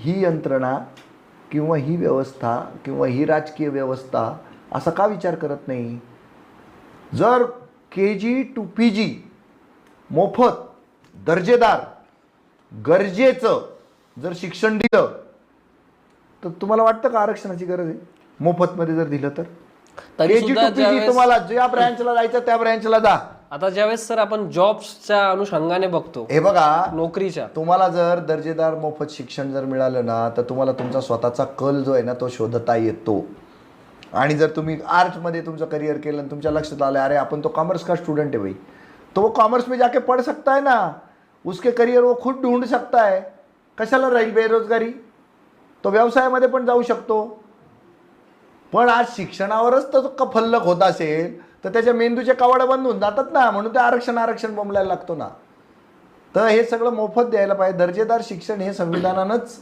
ही यंत्रणा किंवा ही व्यवस्था किंवा ही राजकीय व्यवस्था असा का विचार करत नाही? जर KG to PG मोफत दर्जेदार गरजेचं जर शिक्षण दिलं तर तुम्हाला वाटतं का आरक्षणाची गरज आहे? मोफतमध्ये जर दिलं तर तरी KG to PG तुम्हाला ज्या ब्रँचला जायचं त्या ब्रँचला जा. आता ज्यावेळेस सर आपण जॉब्सच्या अनुषंगाने बघतो, हे बघा, नोकरीच्या, तुम्हाला जर दर्जेदार मोफत शिक्षण जर मिळालं ना तर तुम्हाला तुमचा स्वतःचा कल जो आहे ना तो शोधता येतो. आणि जर तुम्ही आर्ट्समध्ये तुमचं करियर केलं आणि तुमच्या लक्षात आलं अरे आपण तो कॉमर्स का स्टूडेंट है भाई, तो वो कॉमर्स में जाके पढ़ सकता है ना, उसके करियर वो खुद ढूंढ सकता है. कशाला राहील बेरोजगारी? तो व्यवसायामध्ये पण जाऊ शकतो. पण आज शिक्षणावरच तर फल्लक होत असेल तर त्याच्या मेंदूचे कवाड बंद होऊन जातात ना. म्हणून ते आरक्षण बोंबलायला लागतो ना. तर हे सगळं मोफत द्यायला पाहिजे. दर्जेदार शिक्षण हे संविधानानंच